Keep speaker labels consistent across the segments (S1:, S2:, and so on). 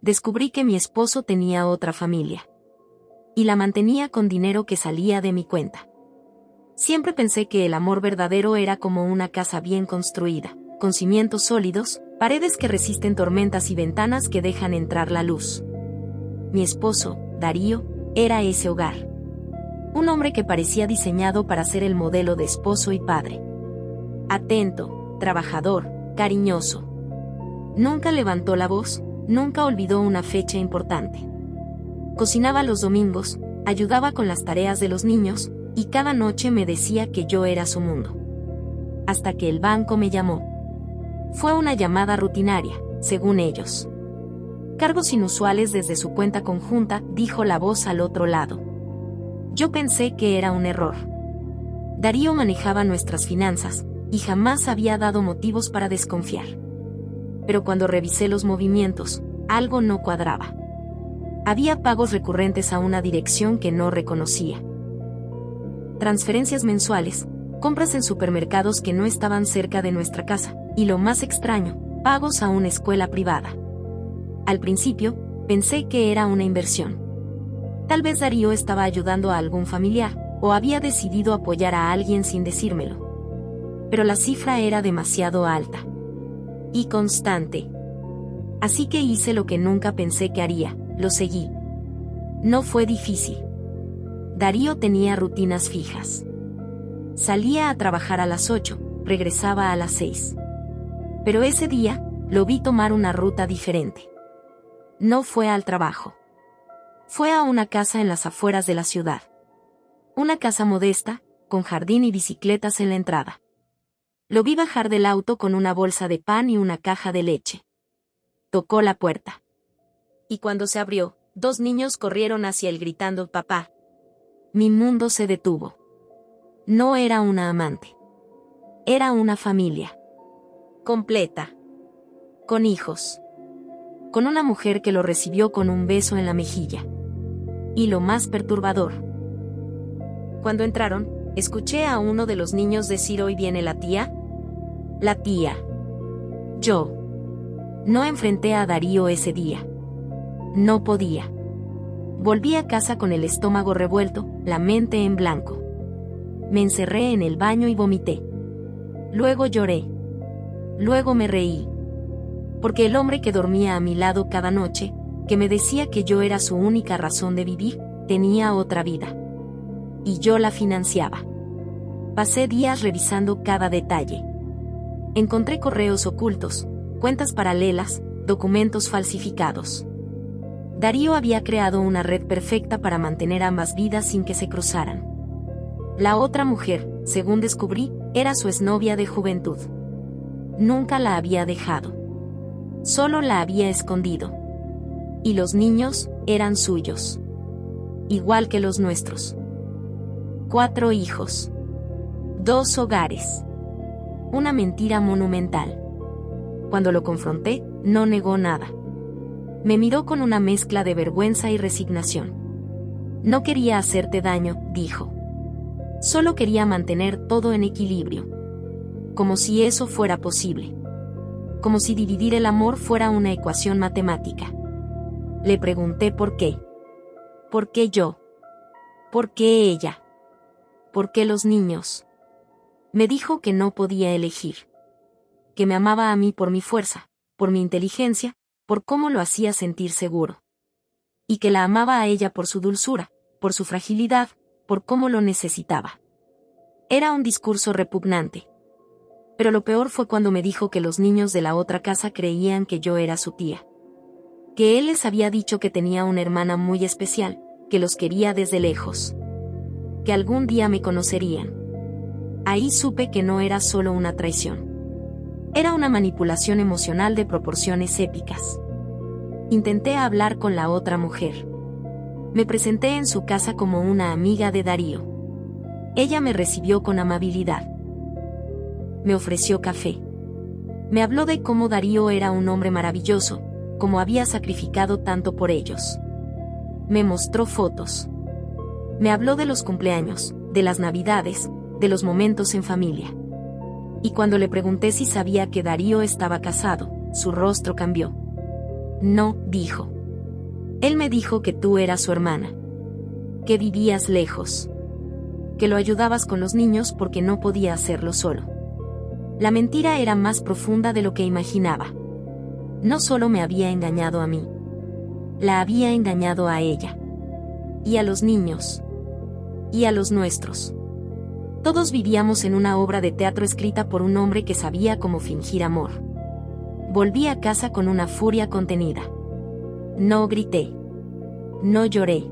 S1: descubrí que mi esposo tenía otra familia. Y la mantenía con dinero que salía de mi cuenta. Siempre pensé que el amor verdadero era como una casa bien construida, con cimientos sólidos, paredes que resisten tormentas y ventanas que dejan entrar la luz. Mi esposo, Darío, era ese hogar. Un hombre que parecía diseñado para ser el modelo de esposo y padre. Atento, trabajador, cariñoso. Nunca levantó la voz, nunca olvidó una fecha importante. Cocinaba los domingos, ayudaba con las tareas de los niños, y cada noche me decía que yo era su mundo. Hasta que el banco me llamó. Fue una llamada rutinaria, según ellos. Cargos inusuales desde su cuenta conjunta, dijo la voz al otro lado. Yo pensé que era un error. Darío manejaba nuestras finanzas, y jamás había dado motivos para desconfiar. Pero cuando revisé los movimientos, algo no cuadraba. Había pagos recurrentes a una dirección que no reconocía. Transferencias mensuales, compras en supermercados que no estaban cerca de nuestra casa, y lo más extraño, pagos a una escuela privada. Al principio, pensé que era una inversión. Tal vez Darío estaba ayudando a algún familiar, o había decidido apoyar a alguien sin decírmelo. Pero la cifra era demasiado alta. Y constante. Así que hice lo que nunca pensé que haría, lo seguí. No fue difícil. Darío tenía rutinas fijas. Salía a trabajar a las 8, regresaba a las 6. Pero ese día, lo vi tomar una ruta diferente. No fue al trabajo. Fue a una casa en las afueras de la ciudad. Una casa modesta, con jardín y bicicletas en la entrada. Lo vi bajar del auto con una bolsa de pan y una caja de leche. Tocó la puerta. Y cuando se abrió, 2 niños corrieron hacia él gritando «papá». Mi mundo se detuvo. No era una amante. Era una familia. Completa. Con hijos. Con una mujer que lo recibió con un beso en la mejilla. Y lo más perturbador. Cuando entraron, escuché a uno de los niños decir «¿Hoy viene la tía?» La tía. Yo. No enfrenté a Darío ese día. No podía. Volví a casa con el estómago revuelto, la mente en blanco. Me encerré en el baño y vomité. Luego lloré. Luego me reí. Porque el hombre que dormía a mi lado cada noche, que me decía que yo era su única razón de vivir, tenía otra vida. Y yo la financiaba. Pasé días revisando cada detalle. Encontré correos ocultos, cuentas paralelas, documentos falsificados. Darío había creado una red perfecta para mantener ambas vidas sin que se cruzaran. La otra mujer, según descubrí, era su exnovia de juventud. Nunca la había dejado. Solo la había escondido. Y los niños eran suyos. Igual que los nuestros. 4 hijos. 2 hogares. Una mentira monumental. Cuando lo confronté, no negó nada. Me miró con una mezcla de vergüenza y resignación. No quería hacerte daño, dijo. Solo quería mantener todo en equilibrio. Como si eso fuera posible. Como si dividir el amor fuera una ecuación matemática. Le pregunté por qué. ¿Por qué yo? ¿Por qué ella? ¿Por qué los niños? Me dijo que no podía elegir. Que me amaba a mí por mi fuerza, por mi inteligencia, por cómo lo hacía sentir seguro. Y que la amaba a ella por su dulzura, por su fragilidad, por cómo lo necesitaba. Era un discurso repugnante. Pero lo peor fue cuando me dijo que los niños de la otra casa creían que yo era su tía. Que él les había dicho que tenía una hermana muy especial, que los quería desde lejos. Que algún día me conocerían. Ahí supe que no era solo una traición. Era una manipulación emocional de proporciones épicas. Intenté hablar con la otra mujer. Me presenté en su casa como una amiga de Darío. Ella me recibió con amabilidad. Me ofreció café. Me habló de cómo Darío era un hombre maravilloso, cómo había sacrificado tanto por ellos. Me mostró fotos. Me habló de los cumpleaños, de las navidades, de los momentos en familia. Y cuando le pregunté si sabía que Darío estaba casado, su rostro cambió. No, dijo. Él me dijo que tú eras su hermana. Que vivías lejos. Que lo ayudabas con los niños porque no podía hacerlo solo. La mentira era más profunda de lo que imaginaba. No solo me había engañado a mí. La había engañado a ella. Y a los niños. Y a los nuestros. Todos vivíamos en una obra de teatro escrita por un hombre que sabía cómo fingir amor. Volví a casa con una furia contenida. No grité. No lloré.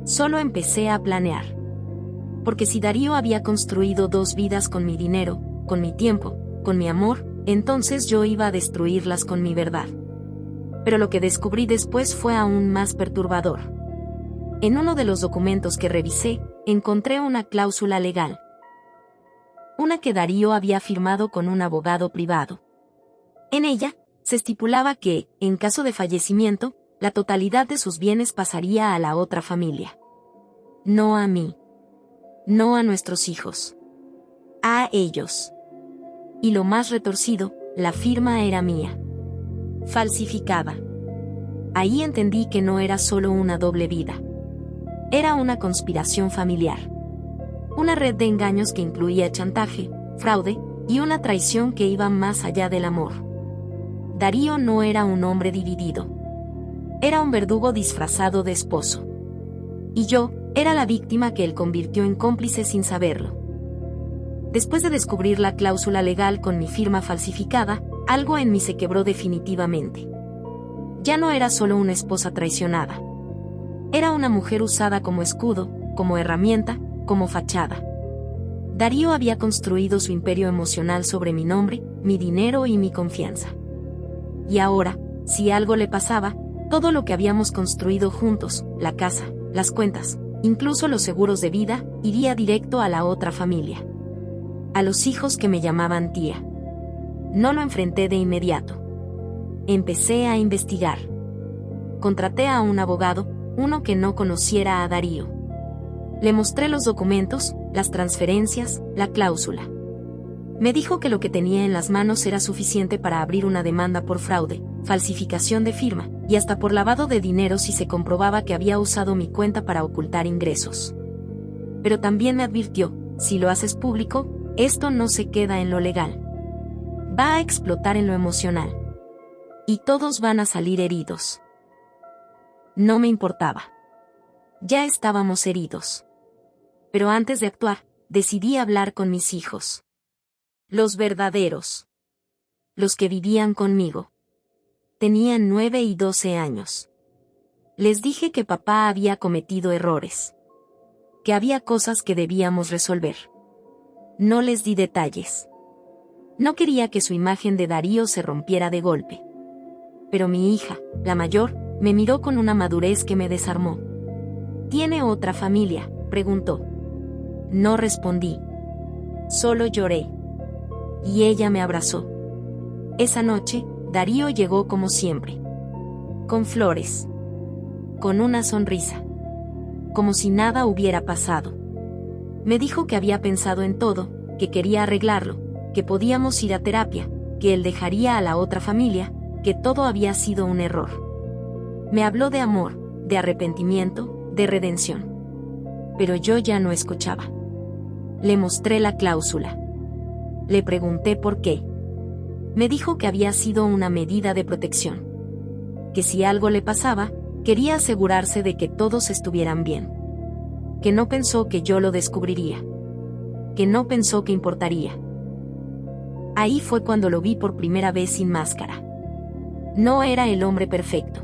S1: Solo empecé a planear. Porque si Darío había construido 2 vidas con mi dinero, con mi tiempo, con mi amor, entonces yo iba a destruirlas con mi verdad. Pero lo que descubrí después fue aún más perturbador. En uno de los documentos que revisé, encontré una cláusula legal. Una que Darío había firmado con un abogado privado. En ella, se estipulaba que, en caso de fallecimiento, la totalidad de sus bienes pasaría a la otra familia. No a mí. No a nuestros hijos. A ellos. Y lo más retorcido, la firma era mía. Falsificada. Ahí entendí que no era solo una doble vida. Era una conspiración familiar. Una red de engaños que incluía chantaje, fraude, y una traición que iba más allá del amor. Darío no era un hombre dividido. Era un verdugo disfrazado de esposo. Y yo, era la víctima que él convirtió en cómplice sin saberlo. Después de descubrir la cláusula legal con mi firma falsificada, algo en mí se quebró definitivamente. Ya no era solo una esposa traicionada. Era una mujer usada como escudo, como herramienta, como fachada. Darío había construido su imperio emocional sobre mi nombre, mi dinero y mi confianza. Y ahora, si algo le pasaba, todo lo que habíamos construido juntos, la casa, las cuentas, incluso los seguros de vida, iría directo a la otra familia. A los hijos que me llamaban tía. No lo enfrenté de inmediato. Empecé a investigar. Contraté a un abogado, uno que no conociera a Darío. Le mostré los documentos, las transferencias, la cláusula. Me dijo que lo que tenía en las manos era suficiente para abrir una demanda por fraude, falsificación de firma, y hasta por lavado de dinero si se comprobaba que había usado mi cuenta para ocultar ingresos. Pero también me advirtió, si lo haces público, esto no se queda en lo legal. Va a explotar en lo emocional. Y todos van a salir heridos. No me importaba. Ya estábamos heridos. Pero antes de actuar, decidí hablar con mis hijos. Los verdaderos. Los que vivían conmigo. Tenían 9 y 12 años. Les dije que papá había cometido errores. Que había cosas que debíamos resolver. No les di detalles. No quería que su imagen de Darío se rompiera de golpe. Pero mi hija, la mayor, me miró con una madurez que me desarmó. ¿Tiene otra familia?, preguntó. No respondí. Solo lloré. Y ella me abrazó. Esa noche, Darío llegó como siempre. Con flores. Con una sonrisa. Como si nada hubiera pasado. Me dijo que había pensado en todo, que quería arreglarlo, que podíamos ir a terapia, que él dejaría a la otra familia, que todo había sido un error. Me habló de amor, de arrepentimiento, de redención. Pero yo ya no escuchaba. Le mostré la cláusula. Le pregunté por qué. Me dijo que había sido una medida de protección. Que si algo le pasaba, quería asegurarse de que todos estuvieran bien. Que no pensó que yo lo descubriría. Que no pensó que importaría. Ahí fue cuando lo vi por primera vez sin máscara. No era el hombre perfecto.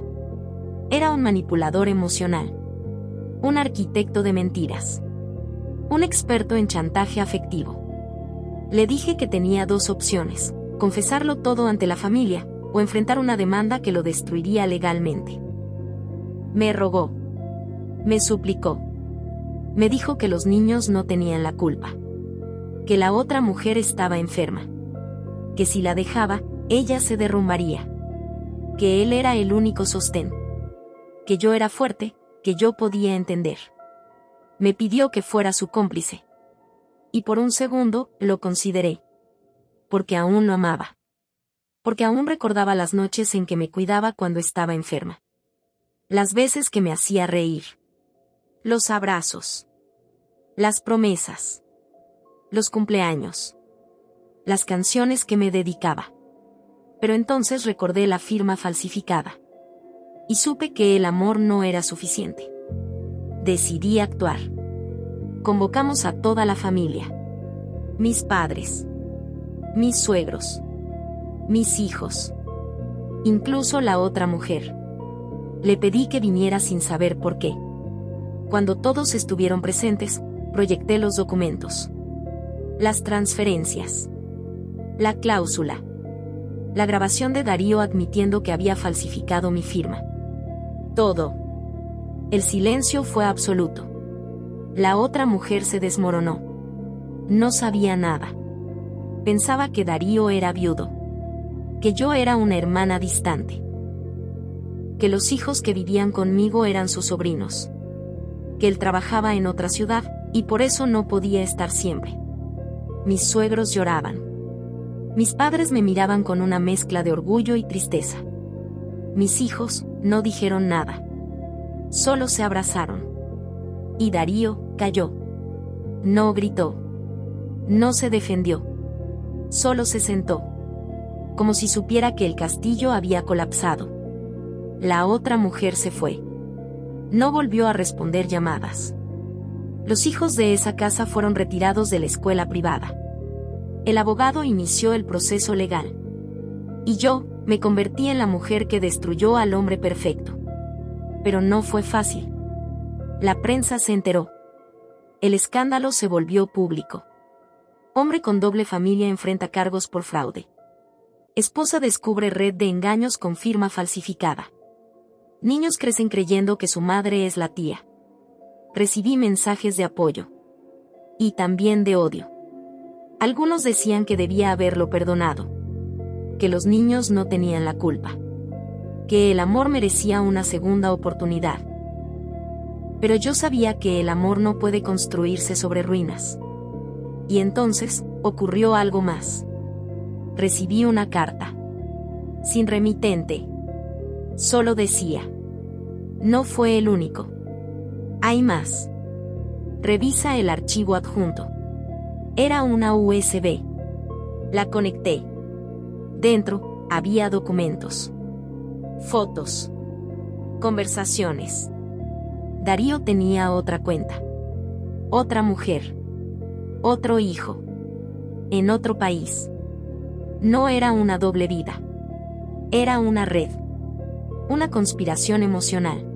S1: Era un manipulador emocional. Un arquitecto de mentiras. Un experto en chantaje afectivo. Le dije que tenía 2 opciones: confesarlo todo ante la familia, o enfrentar una demanda que lo destruiría legalmente. Me rogó. Me suplicó. Me dijo que los niños no tenían la culpa. Que la otra mujer estaba enferma. Que si la dejaba, ella se derrumbaría. Que él era el único sostén. Que yo era fuerte, que yo podía entender. Me pidió que fuera su cómplice. Y por un segundo, lo consideré. Porque aún lo amaba. porque aún recordaba las noches en que me cuidaba cuando estaba enferma. Las veces que me hacía reír. Los abrazos. Las promesas. Los cumpleaños. Las canciones que me dedicaba. Pero entonces recordé la firma falsificada. Y supe que el amor no era suficiente. Decidí actuar. Convocamos a toda la familia. Mis padres. Mis suegros. Mis hijos. Incluso la otra mujer. Le pedí que viniera sin saber por qué. Cuando todos estuvieron presentes, proyecté los documentos. Las transferencias. La cláusula. La grabación de Darío admitiendo que había falsificado mi firma. Todo. El silencio fue absoluto. La otra mujer se desmoronó. No sabía nada. Pensaba que Darío era viudo. Que yo era una hermana distante. Que los hijos que vivían conmigo eran sus sobrinos. Que él trabajaba en otra ciudad, y por eso no podía estar siempre. Mis suegros lloraban. Mis padres me miraban con una mezcla de orgullo y tristeza. Mis hijos no dijeron nada. Solo se abrazaron. Y Darío calló. No gritó. No se defendió. Solo se sentó. Como si supiera que el castillo había colapsado. La otra mujer se fue. No volvió a responder llamadas. Los hijos de esa casa fueron retirados de la escuela privada. El abogado inició el proceso legal. Y yo me convertí en la mujer que destruyó al hombre perfecto. Pero no fue fácil. La prensa se enteró. El escándalo se volvió público. Hombre con doble familia enfrenta cargos por fraude. Esposa descubre red de engaños con firma falsificada. Niños crecen creyendo que su madre es la tía. Recibí mensajes de apoyo. Y también de odio. Algunos decían que debía haberlo perdonado. Que los niños no tenían la culpa. Que el amor merecía una segunda oportunidad. Pero yo sabía que el amor no puede construirse sobre ruinas. Y entonces, ocurrió algo más. Recibí una carta. Sin remitente. Solo decía. No fue el único. Hay más. Revisa el archivo adjunto. Era una USB. La conecté. Dentro, había documentos. Fotos. Conversaciones. Darío tenía otra cuenta. Otra mujer. Otro hijo. En otro país. No era una doble vida. Era una red. Una conspiración emocional.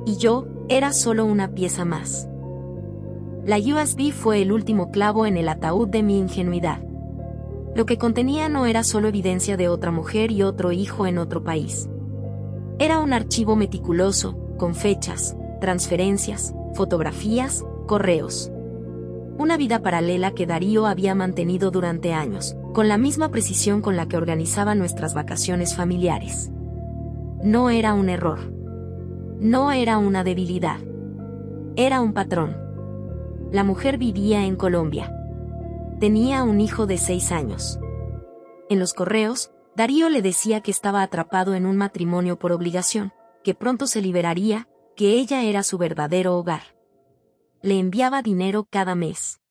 S1: Y yo, era solo una pieza más. La USB fue el último clavo en el ataúd de mi ingenuidad. Lo que contenía no era solo evidencia de otra mujer y otro hijo en otro país. Era un archivo meticuloso, con fechas, transferencias, fotografías, correos. Una vida paralela que Darío había mantenido durante años, con la misma precisión con la que organizaba nuestras vacaciones familiares. No era un error. No era una debilidad. Era un patrón. La mujer vivía en Colombia. Tenía un hijo de 6 años. En los correos, Darío le decía que estaba atrapado en un matrimonio por obligación, que pronto se liberaría, que ella era su verdadero hogar. Le enviaba dinero cada mes.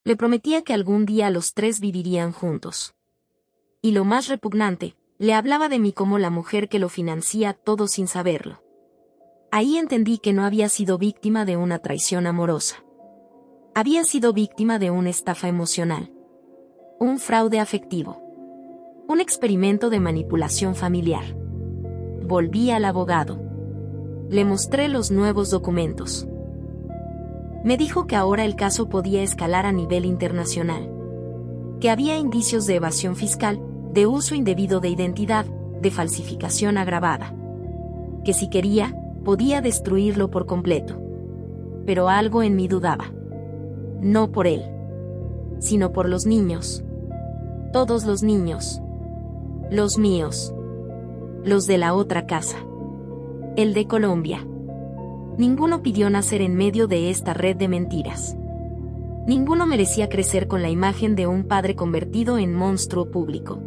S1: Le prometía que algún día los 3 vivirían juntos. Y lo más repugnante, le hablaba de mí como la mujer que lo financia todo sin saberlo. Ahí entendí que no había sido víctima de una traición amorosa. Había sido víctima de una estafa emocional. Un fraude afectivo. Un experimento de manipulación familiar. Volví al abogado. Le mostré los nuevos documentos. Me dijo que ahora el caso podía escalar a nivel internacional. Que había indicios de evasión fiscal, de uso indebido de identidad, de falsificación agravada. Que si quería, podía destruirlo por completo. Pero algo en mí dudaba. No por él, sino por los niños. Todos los niños. Los míos. Los de la otra casa. El de Colombia. Ninguno pidió nacer en medio de esta red de mentiras. Ninguno merecía crecer con la imagen de un padre convertido en monstruo público.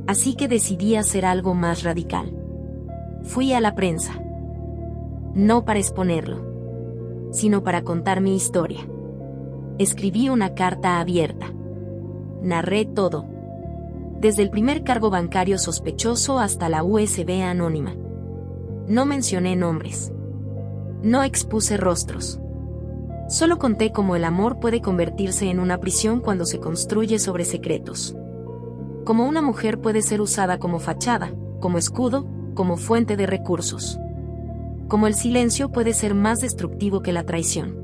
S1: Así que decidí hacer algo más radical. Fui a la prensa. No para exponerlo, sino para contar mi historia. Escribí una carta abierta. Narré todo. Desde el primer cargo bancario sospechoso hasta la USB anónima. No mencioné nombres. No expuse rostros. Solo conté cómo el amor puede convertirse en una prisión cuando se construye sobre secretos. Cómo una mujer puede ser usada como fachada, como escudo, como fuente de recursos. Cómo el silencio puede ser más destructivo que la traición.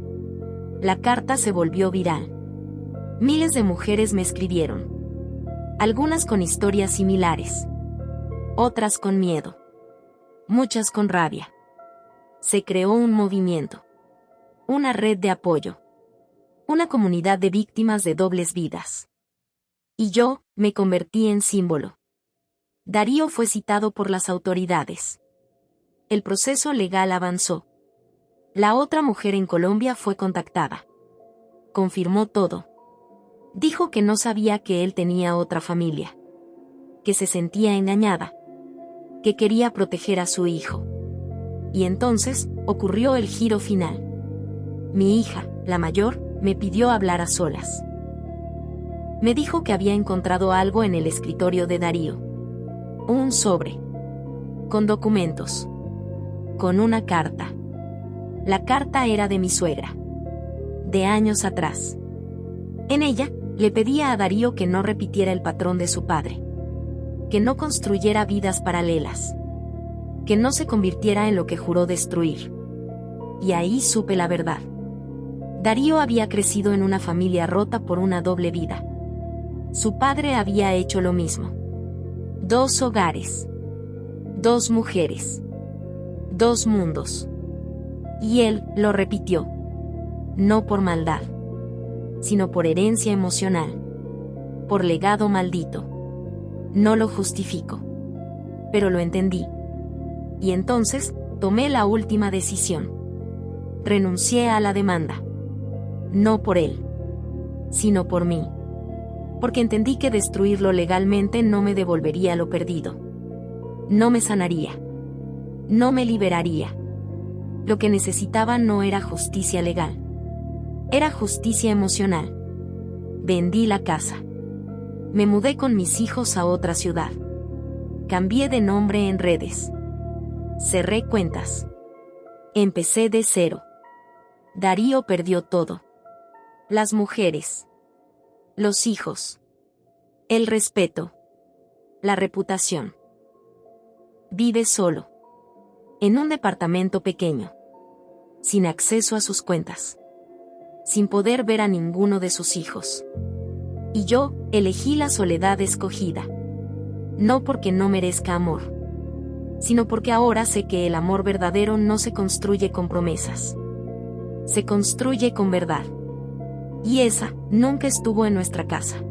S1: La carta se volvió viral. Miles de mujeres me escribieron. Algunas con historias similares. Otras con miedo. Muchas con rabia. Se creó un movimiento. Una red de apoyo. Una comunidad de víctimas de dobles vidas. Y yo, me convertí en símbolo. Darío fue citado por las autoridades. El proceso legal avanzó. La otra mujer en Colombia fue contactada. Confirmó todo. Dijo que no sabía que él tenía otra familia. Que se sentía engañada. Que quería proteger a su hijo. Y entonces, ocurrió el giro final. Mi hija, la mayor, me pidió hablar a solas. Me dijo que había encontrado algo en el escritorio de Darío. Un sobre. Con documentos. Con una carta. La carta era de mi suegra. De años atrás. En ella, le pedía a Darío que no repitiera el patrón de su padre. Que no construyera vidas paralelas. Que no se convirtiera en lo que juró destruir. Y ahí supe la verdad. Darío había crecido en una familia rota por una doble vida. Su padre había hecho lo mismo. 2 hogares. 2 mujeres. 2 mundos. Y él lo repitió. No por maldad, sino por herencia emocional. Por legado maldito. No lo justifico. Pero lo entendí. Y entonces, tomé la última decisión. Renuncié a la demanda. No por él, sino por mí. Porque entendí que destruirlo legalmente no me devolvería lo perdido. No me sanaría. No me liberaría. Lo que necesitaba no era justicia legal. Era justicia emocional. Vendí la casa. Me mudé con mis hijos a otra ciudad. Cambié de nombre en redes. Cerré cuentas. Empecé de cero. Darío perdió todo. Las mujeres. Los hijos. El respeto. La reputación. Vive solo. En un departamento pequeño. Sin acceso a sus cuentas. Sin poder ver a ninguno de sus hijos. Y yo, elegí la soledad escogida. No porque no merezca amor. Sino porque ahora sé que el amor verdadero no se construye con promesas. Se construye con verdad. Y esa, nunca estuvo en nuestra casa.